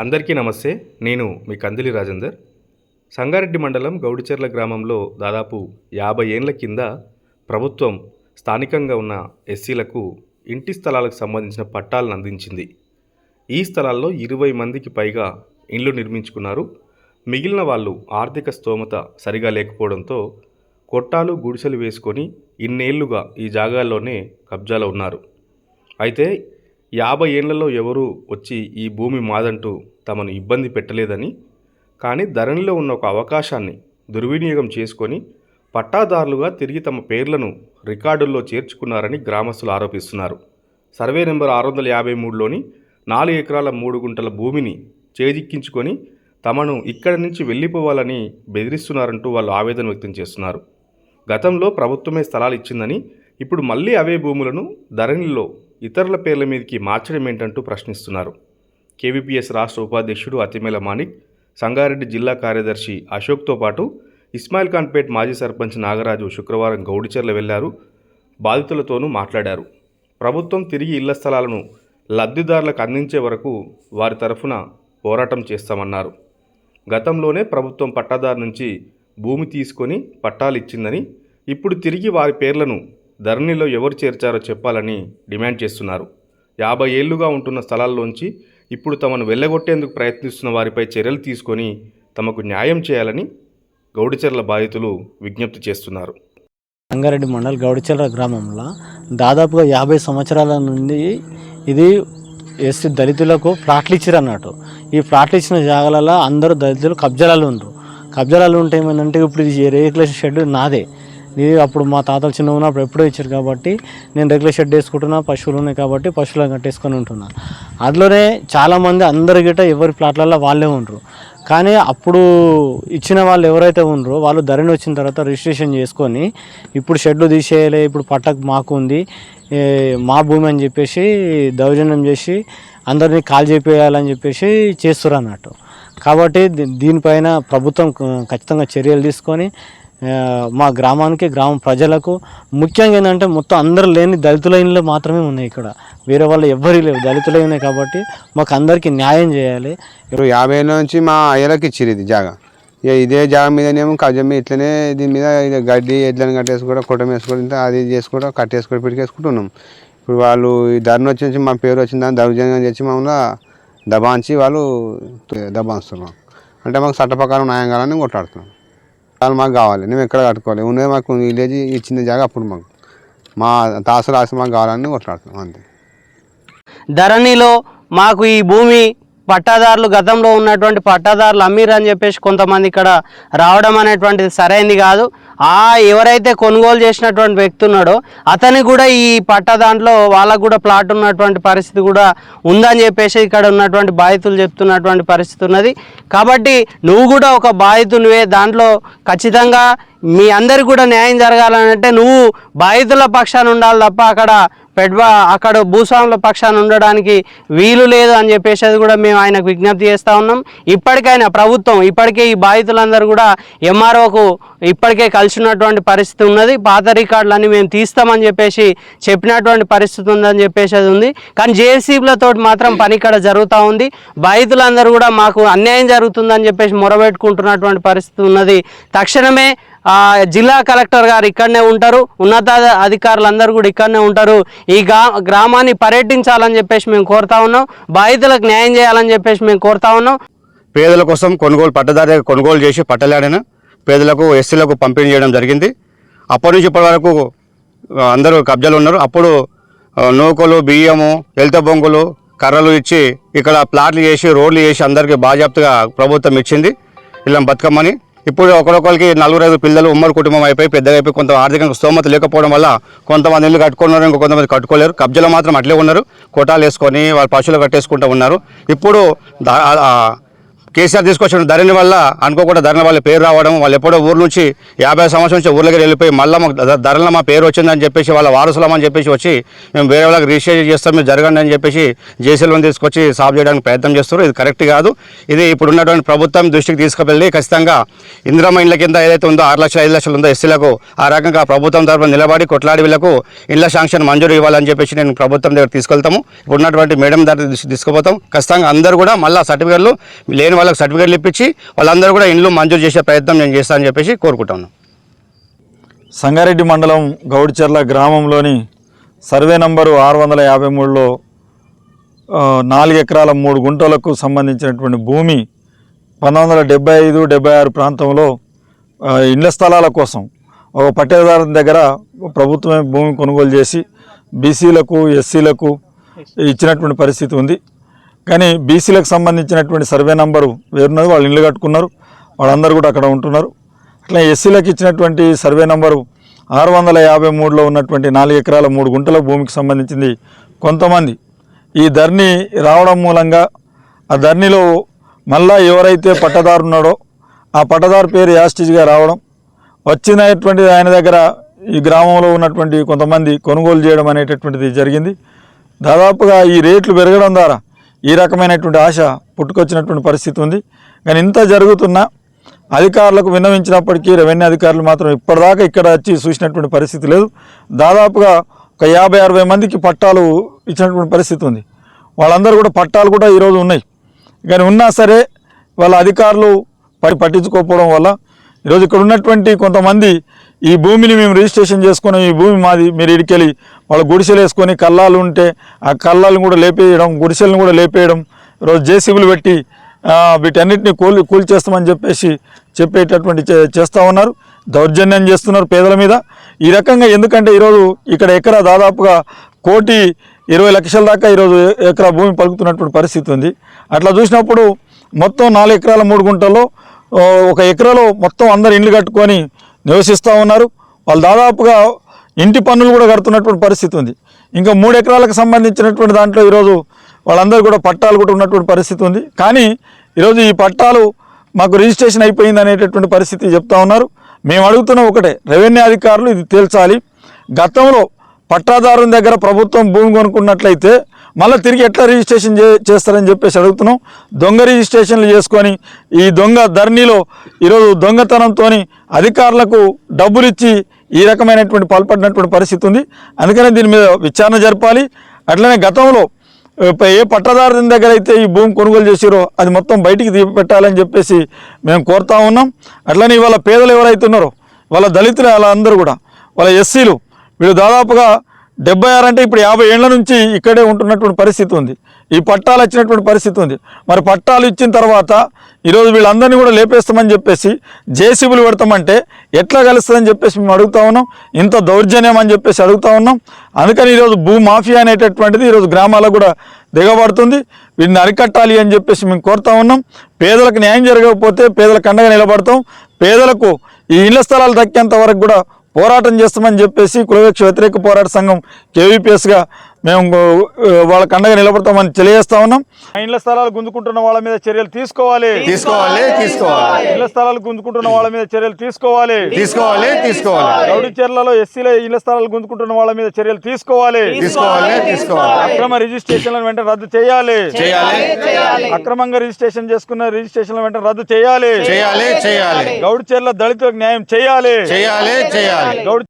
అందరికీ నమస్తే. నేను మీ కందిలి రాజేందర్. సంగారెడ్డి మండలం గౌడిచెర్ల గ్రామంలో దాదాపు 50 ఏండ్ల కింద ప్రభుత్వం స్థానికంగా ఉన్న ఎస్సీలకు ఇంటి స్థలాలకు సంబంధించిన పట్టాలను అందించింది. ఈ స్థలాల్లో 20 మందికి పైగా ఇండ్లు నిర్మించుకున్నారు. మిగిలిన వాళ్ళు ఆర్థిక స్తోమత సరిగా లేకపోవడంతో కొట్టాలు గుడిసెలు వేసుకొని ఇన్నేళ్లుగా ఈ జాగాల్లోనే కబ్జాలో ఉన్నారు. అయితే 50 ఏళ్లలో ఎవరూ వచ్చి ఈ భూమి మాదంటూ తమను ఇబ్బంది పెట్టలేదని, కానీ ధరణిలో ఉన్న ఒక అవకాశాన్ని దుర్వినియోగం చేసుకొని పట్టాదారులుగా తిరిగి తమ పేర్లను రికార్డుల్లో చేర్చుకున్నారని గ్రామస్తులు ఆరోపిస్తున్నారు. సర్వే నెంబర్ 653లోని 4 ఎకరాల 3 గుంటల భూమిని చేజిక్కించుకొని తమను ఇక్కడి నుంచి వెళ్ళిపోవాలని బెదిరిస్తున్నారంటూ వాళ్ళు ఆవేదన వ్యక్తం చేస్తున్నారు. గతంలో ప్రభుత్వమే స్థలాలు ఇచ్చిందని, ఇప్పుడు మళ్ళీ అవే భూములను ధరణిలో ఇతరుల పేర్ల మీదకి మార్చడం ఏంటంటూ ప్రశ్నిస్తున్నారు. కేవీపీఎస్ రాష్ట్ర ఉపాధ్యక్షుడు అతిమేల మాణిక్, సంగారెడ్డి జిల్లా కార్యదర్శి అశోక్తో పాటు ఇస్మాయిల్ ఖాన్పేట్ మాజీ సర్పంచ్ నాగరాజు శుక్రవారం గౌడిచెర్ల వెళ్లారు. బాధితులతోనూ మాట్లాడారు. ప్రభుత్వం తిరిగి ఇళ్ల స్థలాలను లబ్ధిదారులకు అందించే వరకు వారి తరఫున పోరాటం చేస్తామన్నారు. గతంలోనే ప్రభుత్వం పట్టాదారు నుంచి భూమి తీసుకొని పట్టాలు ఇచ్చిందని, ఇప్పుడు తిరిగి వారి పేర్లను ధరణిలో ఎవరు చేర్చారో చెప్పాలని డిమాండ్ చేస్తున్నారు. 50 ఏళ్లుగా ఉంటున్న స్థలాల్లోంచి ఇప్పుడు తమను వెళ్ళగొట్టేందుకు ప్రయత్నిస్తున్న వారిపై చర్యలు తీసుకొని తమకు న్యాయం చేయాలని గౌడిచెర్ల బాధితులు విజ్ఞప్తి చేస్తున్నారు. సంగారెడ్డి మండల్ గౌడిచెర్ల గ్రామంలో దాదాపుగా 50 సంవత్సరాల నుండి ఇది ఎస్సీ దళితులకు ప్లాట్లు ఇచ్చారు అన్నట్టు. ఈ ప్లాట్లు ఇచ్చిన జాగాలలో అందరూ దళితులు కబ్జాలు ఉండరు. కబ్జాలు ఉంటే ఏమైందంటే ఇప్పుడు ఇది రేకుల షెడ్ నాదే. ఇది అప్పుడు మా తాతలు చిన్న ఉన్నప్పుడు ఎప్పుడో ఇచ్చారు కాబట్టి నేను రెగ్యులర్ షెడ్ వేసుకుంటున్నా, పశువులు ఉన్నాయి కాబట్టి పశువులను కట్టేసుకొని ఉంటున్నా. అందులోనే చాలామంది అందరి గిట్ట ఎవరి ప్లాట్లలో వాళ్ళే ఉండరు. కానీ అప్పుడు ఇచ్చిన వాళ్ళు ఎవరైతే ఉండరో వాళ్ళు ధరణి వచ్చిన తర్వాత రిజిస్ట్రేషన్ చేసుకొని ఇప్పుడు షెడ్లు తీసేయాలి, ఇప్పుడు పట్టకు మాకు ఉంది, మా భూమి అని చెప్పేసి దౌర్జన్యం చేసి అందరినీ కాల్ చేపేయాలని చెప్పేసి చేస్తారు అన్నట్టు. కాబట్టి దీనిపైన ప్రభుత్వం ఖచ్చితంగా చర్యలు తీసుకొని మా గ్రామానికి, గ్రామ ప్రజలకు ముఖ్యంగా ఏంటంటే మొత్తం అందరూ లేని దళితుల ఇండ్లు మాత్రమే ఉన్నాయి. ఇక్కడ వేరే వాళ్ళు ఎవ్వరీ లేవు, దళితులే ఉన్నాయి. కాబట్టి మాకు అందరికీ న్యాయం చేయాలి. 50 ఏళ్ళ నుంచి మా అయ్యలకి ఇచ్చిరు ఇది జాగా. ఇక ఇదే జాగా మీదనేమో కబ్జా ఇట్లనే దీని మీద గడ్డి ఎడ్లను కట్టేసుకోవడం, కుటం వేసుకోవడం, అది చేసుకోవడం, కట్టేసుకోవడం, పిడికేసుకుంటున్నాం. ఇప్పుడు వాళ్ళు ఈ ధరణ వచ్చి మా పేరు వచ్చిన దాన్ని దౌర్జన్యం చేసి మమ్మల్ని దబాంచి వాళ్ళు దబాంస్తున్నాం. అంటే మాకు చట్ట ప్రకారం న్యాయం కావాలని కొట్లాడుతున్నాం. వాళ్ళు మాకు కావాలి, మేము ఎక్కడ కట్టుకోవాలి, ఉన్నది మాకు విలేజ్ ఇచ్చిన జాగా అప్పుడు మాకు మా తాసలు ఆశ మాకు కావాలని కొట్లాడుతున్నాం అంతే. ధరణిలో మాకు ఈ భూమి పట్టాదారులు గతంలో ఉన్నటువంటి పట్టాదారులు అమ్మీరు అని చెప్పేసి కొంతమంది ఇక్కడ రావడం అనేటువంటిది సరైనది కాదు. ఎవరైతే కొనుగోలు చేసినటువంటి వ్యక్తి ఉన్నాడో అతనికి కూడా ఈ పట్టా దాంట్లో వాళ్ళకు కూడా ప్లాట్ ఉన్నటువంటి పరిస్థితి కూడా ఉందని చెప్పేసి ఇక్కడ ఉన్నటువంటి బాధితులు చెప్తున్నటువంటి పరిస్థితి ఉన్నది. కాబట్టి నువ్వు కూడా ఒక బాధితునివే, దాంట్లో ఖచ్చితంగా మీ అందరికి కూడా న్యాయం జరగాలంటే నువ్వు బాధితుల పక్షాన ఉండాలి తప్ప అక్కడ భూస్వాముల పక్షాన ఉండడానికి వీలు లేదు అని చెప్పేసి అది కూడా మేము ఆయనకు విజ్ఞప్తి చేస్తూ ఉన్నాం. ఇప్పటికైనా ప్రభుత్వం ఇప్పటికే ఈ బాధితులందరూ కూడా ఎంఆర్ఓకు ఇప్పటికే కలిసినటువంటి పరిస్థితి ఉన్నది. పాత రికార్డులన్నీ మేము తీస్తామని చెప్పేసి చెప్పినటువంటి పరిస్థితి ఉందని చెప్పేసి అది ఉంది. కానీ జేసీబీలతో మాత్రం పని ఇక్కడ జరుగుతూ ఉంది. బాధితులందరూ కూడా మాకు అన్యాయం జరుగుతుందని చెప్పేసి మొరబెట్టుకుంటున్నటువంటి పరిస్థితి ఉన్నది. తక్షణమే జిల్లా కలెక్టర్ గారు ఇక్కడనే ఉంటారు, ఉన్నత అధికారులందరూ కూడా ఇక్కడనే ఉంటారు. ఈ గ్రామాన్ని పర్యటించాలని చెప్పేసి మేము కోరుతా ఉన్నాం. బాధితులకు న్యాయం చేయాలని చెప్పేసి మేము కోరుతా ఉన్నాం. పేదల కోసం పట్టదారి కొనుగోలు చేసి పట్టలేడని పేదలకు, ఎస్సీలకు పంపిణీ చేయడం జరిగింది. అప్పటి నుంచి ఇప్పటి వరకు అందరూ కబ్జాలు ఉన్నారు. అప్పుడు నూకలు, బియ్యము, ఎల్త బొంగులు, కర్రలు ఇచ్చి ఇక్కడ ప్లాట్లు చేసి, రోడ్లు చేసి అందరికీ బాజాప్తుగా ప్రభుత్వం ఇచ్చింది ఇలా బతుకమ్మని. ఇప్పుడు ఒకరొకరికి 4-5 పిల్లలు ఉమ్మడి కుటుంబం అయిపోయి పెద్దగా అయిపోయి కొంత ఆర్థికంగా స్తోమత లేకపోవడం వల్ల కొంతమంది ఇల్లు కట్టుకున్నారు, ఇంకో కొంతమంది కట్టుకోలేరు. కబ్జాలు మాత్రం అట్లే ఉన్నారు, కోటాలు వేసుకొని వాళ్ళు పశువులు కట్టేసుకుంటూ ఉన్నారు. ఇప్పుడు కేసీఆర్ తీసుకొచ్చిన ధరణి వల్ల అనుకోకుండా ధరల వాళ్ళ పేరు రావడం, వాళ్ళు ఎప్పుడో ఊరు నుంచి 50 సంవత్సరం నుంచి ఊర్లకి వెళ్ళిపోయి మళ్ళీ మాకు ధరలో మా పేరు వచ్చిందని చెప్పేసి వాళ్ళ వారసులమని చెప్పేసి వచ్చి మేము వేరే వాళ్ళకి రిజిస్టర్ చేస్తాం, మీరు జరగండి అని చెప్పేసి జేసీలను తీసుకొచ్చి సాల్వ్ చేయడానికి ప్రయత్నం చేస్తారు. ఇది కరెక్ట్ కాదు. ఇది ఇప్పుడు ఉన్నటువంటి ప్రభుత్వం దృష్టికి తీసుకువెళ్ళి ఖచ్చితంగా ఇందిరమ్మ ఇండ్ల కింద ఏదైతే ఉందో 6 లక్షలు 5 లక్షలు ఉందో ఎస్సీలకు ఆ రకంగా ప్రభుత్వం తరఫున నిలబడి కొట్లాడి వీళ్ళకు ఇళ్ల శాంక్షన్ మంజూరు ఇవ్వాలని చెప్పేసి నేను ప్రభుత్వం దగ్గర తీసుకెళ్తాము. ఇప్పుడు ఉన్నటువంటి మేడం దగ్గర తీసుకుపోతాం. ఖచ్చితంగా అందరూ కూడా మళ్ళీ సర్టిఫికెట్లు లేని వాళ్ళకి సర్టిఫికెట్లు ఇప్పించి వాళ్ళందరూ కూడా ఇండ్లు మంజూరు చేసే ప్రయత్నం నేను చేస్తానని చెప్పేసి కోరుకుంటాను. సంగారెడ్డి మండలం గౌడిచెర్ల గ్రామంలోని సర్వే నంబరు 653లో 4 ఎకరాల 3 గుంటలకు సంబంధించినటువంటి భూమి 1975-76 ప్రాంతంలో ఇండ్ల స్థలాల కోసం ఒక పట్టేదారు దగ్గర ప్రభుత్వమే భూమి కొనుగోలు చేసి బీసీలకు ఎస్సీలకు ఇచ్చినటువంటి పరిస్థితి ఉంది. కానీ బీసీలకు సంబంధించినటువంటి సర్వే నంబరు వేరున్నది, వాళ్ళు ఇల్లు కట్టుకున్నారు, వాళ్ళందరూ కూడా అక్కడ ఉంటున్నారు. అట్లా ఎస్సీలకు ఇచ్చినటువంటి సర్వే నంబరు 653లో ఉన్నటువంటి 4 ఎకరాల 3 గుంటల భూమికి సంబంధించింది. కొంతమంది ఈ ధరణి రావడం మూలంగా ఆ ధరణిలో మళ్ళా ఎవరైతే పట్టదారు ఉన్నాడో ఆ పట్టదారు పేరు యాస్టిజ్గా రావడం, వచ్చినటువంటి ఆయన దగ్గర ఈ గ్రామంలో ఉన్నటువంటి కొంతమంది కొనుగోలు చేయడం అనేటటువంటిది జరిగింది. దాదాపుగా ఈ రేట్లు పెరగడం ద్వారా ఈ రకమైనటువంటి ఆశ పుట్టుకొచ్చినటువంటి పరిస్థితి ఉంది. కానీ ఇంత జరుగుతున్నా అధికారులకు విన్నవించినప్పటికీ రెవెన్యూ అధికారులు మాత్రం ఇప్పటిదాకా ఇక్కడ వచ్చి చూసినటువంటి పరిస్థితి లేదు. దాదాపుగా ఒక 50-60 మందికి పట్టాలు ఇచ్చినటువంటి పరిస్థితి ఉంది. వాళ్ళందరూ కూడా పట్టాలు కూడా ఈరోజు ఉన్నాయి. కానీ ఉన్నా సరే వాళ్ళ అధికారులు పట్టించుకోకపోవడం వల్ల ఈరోజు ఇక్కడ ఉన్నటువంటి కొంతమంది ఈ భూమిని మేము రిజిస్ట్రేషన్ చేసుకుని ఈ భూమి మాది, మీరు ఇడికెళ్ళి వాళ్ళ గుడిసెలు వేసుకొని కల్లాలు ఉంటే ఆ కల్లాలను కూడా లేపేయడం, గుడిసెలను కూడా లేపేయడం, ఈరోజు జేసీబీలు పెట్టి వీటన్నిటిని కూల్చేస్తామని చెప్పేటటువంటి చేస్తూ ఉన్నారు. దౌర్జన్యం చేస్తున్నారు పేదల మీద ఈ రకంగా. ఎందుకంటే ఈరోజు ఇక్కడ ఎకరా దాదాపుగా 1,20,00,000 దాకా ఈరోజు ఎకరా భూమి పలుకుతున్నటువంటి పరిస్థితి ఉంది. అట్లా చూసినప్పుడు మొత్తం 4 ఎకరాల 3 గుంటల్లో 1 ఎకరాలో మొత్తం అందరు ఇండ్లు కట్టుకొని నివసిస్తూ ఉన్నారు. వాళ్ళు దాదాపుగా ఇంటి పన్నులు కూడా కడుతున్నటువంటి పరిస్థితి ఉంది. ఇంకా 3 ఎకరాలకు సంబంధించినటువంటి దాంట్లో ఈరోజు వాళ్ళందరూ కూడా పట్టాలు కూడా ఉన్నటువంటి పరిస్థితి ఉంది. కానీ ఈరోజు ఈ పట్టాలు మాకు రిజిస్ట్రేషన్ అయిపోయింది అనేటటువంటి పరిస్థితి చెప్తా ఉన్నారు. మేము అడుగుతున్న ఒకటే, రెవెన్యూ అధికారులు ఇది తేల్చాలి. గతంలో పట్టాదారుని దగ్గర ప్రభుత్వం భూమి కొనుక్కున్నట్లయితే మళ్ళీ తిరిగి ఎట్లా రిజిస్ట్రేషన్ చేస్తారని చెప్పేసి అడుగుతున్నాం. దొంగ రిజిస్ట్రేషన్లు చేసుకొని ఈ దొంగ ధరణిలో ఈరోజు దొంగతనంతో అధికారులకు డబ్బులు ఇచ్చి ఈ రకమైనటువంటి పాల్పడినటువంటి పరిస్థితి ఉంది. అందుకనే దీని మీద విచారణ జరపాలి. అట్లనే గతంలో ఏ పట్టదారుని దగ్గర అయితే ఈ భూమి కొనుగోలు చేసిరో అది మొత్తం బయటికి తీపిపెట్టాలని చెప్పేసి మేము కోరుతా ఉన్నాం. అట్లనే ఇవాళ పేదలు ఎవరైతే ఉన్నారో వాళ్ళ దళితులు వాళ్ళందరూ కూడా వాళ్ళ ఎస్సీలు వీళ్ళు దాదాపుగా 76 అంటే ఇప్పుడు 50 ఏళ్ల నుంచి ఇక్కడే ఉంటున్నటువంటి పరిస్థితి ఉంది. ఈ పట్టాలు వచ్చినటువంటి పరిస్థితి ఉంది. మరి పట్టాలు ఇచ్చిన తర్వాత ఈరోజు వీళ్ళందరినీ కూడా లేపేస్తామని చెప్పేసి జేసీబీలు పెడతామంటే ఎట్లా కలుస్తుందని చెప్పేసి మేము అడుగుతా ఉన్నాం. ఇంత దౌర్జన్యం అని చెప్పేసి అడుగుతా ఉన్నాం. అందుకని ఈరోజు భూ మాఫియా అనేటటువంటిది ఈరోజు గ్రామాలకు కూడా దిగబడుతుంది. వీటిని అరికట్టాలి అని చెప్పేసి మేము కోరుతా ఉన్నాం. పేదలకు న్యాయం జరగకపోతే పేదలకు అండగా నిలబడతాం. పేదలకు ఈ ఇళ్ల స్థలాలు దక్కేంత వరకు కూడా పోరాటం చేస్తామని చెప్పేసి కులవివక్ష వ్యతిరేక పోరాట సంఘం కేవీపీఎస్గా మేము వాళ్ళకి అండగా నిలబడతామని తెలియజేస్తా ఉన్నాం. ఇళ్ల స్థలాలు గుంజుకుంటున్న వాళ్ళ మీద చర్యలు తీసుకోవాలి. ఇళ్ల స్థలాలు గుంజుకుంటున్న వాళ్ళ మీద చర్యలు తీసుకోవాలి. గౌడిచెర్లలో ఎస్సీల ఇళ్ల స్థలాలు గుంజుకుంటున్న వాళ్ళ మీద చర్యలు తీసుకోవాలి. అక్రమ రిజిస్ట్రేషన్లను వెంటనే రద్దు చేయాలి. అక్రమంగా రిజిస్ట్రేషన్ చేసుకున్న రిజిస్ట్రేషన్లను వెంటనే రద్దు చేయాలి. గౌడిచెర్ల దళితులకు న్యాయం చేయాలి.